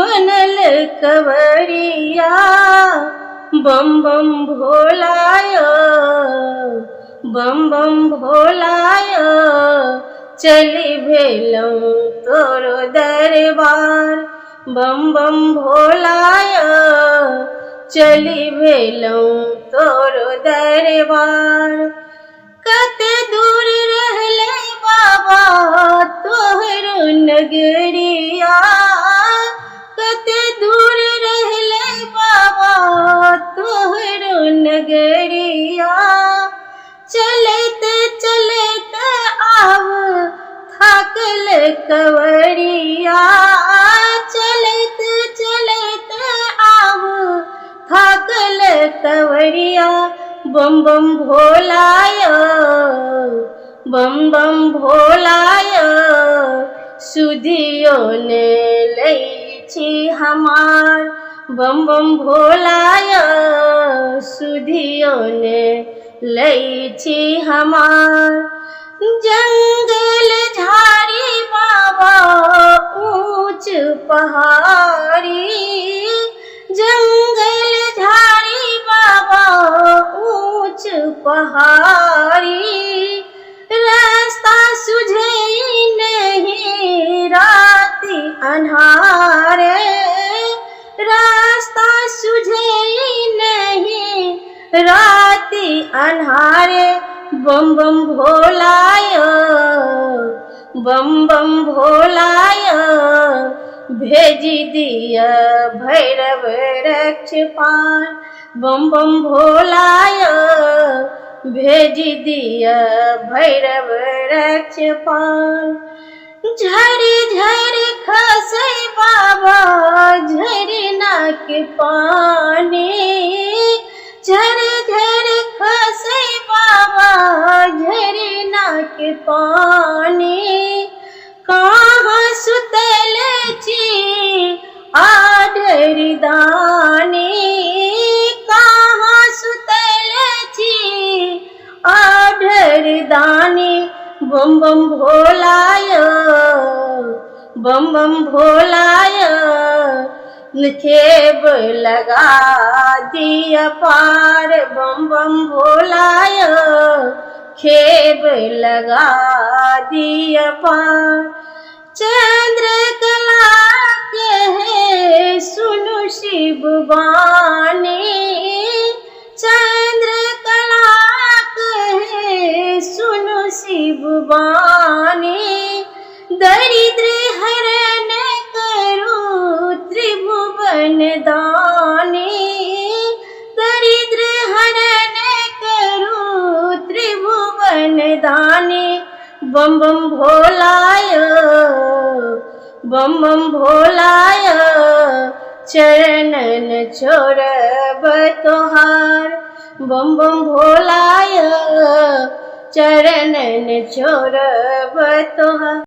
बनल कवरिया बम बम भोलाय बम बम भोलाय चली भेलऊँ तोरो दरबार बम बम भोलाय चली भेलऊँ तोरो दरबार। कते दूर रहले बाबा तोहरो नगरिया कते दूर रहले बाबा तोहरो नगरिया चलत चलत आव थाकल कवरिया चलत चलत आव थाकल कवरिया बम बम भोलाय बम बम भोलाय सुधियो ने लई छी हमार बम बम भोलाय सुधियो ने लई छी हमार। जंगल झाड़ी बाबा ऊंच पहाड़ी जंगल झाड़ी बाबा ऊंच पहाड़ी रास्ता सुझे नहीं राति अन्हारे रास्ता सुझे नहीं राति अन्हारे बम बम भोलाय बम बम भोलाय भेजी दिया भैरव रक्षपाल बम बम भोलाय भेजी दिया भैरव रक्षपाल। झरी झरी खसे बाबा झरना के पानी झरी झरी खसे बाबा झरना के पानी कहाँ सुतल छी आडरी दानी कहाँ सुतल छी आडरी दानी बम बम भोलाय बम बम भोलाय खेब लगा दिया पार बम बम भोलाय खेब लगा दिया पार। चंद्रकला कहे सुनु शिव बानी चंद्रकला कहे सुनु शिव बानी दरिद्र हरण करो त्रिभुवन दानी दरिद्र हरण करो त्रिभुवन दानी बम बम भोलाय बम बम भोलाय चरणन छोड़ब तोहार बम बम भोलाय चरणन छोड़ब तोहार।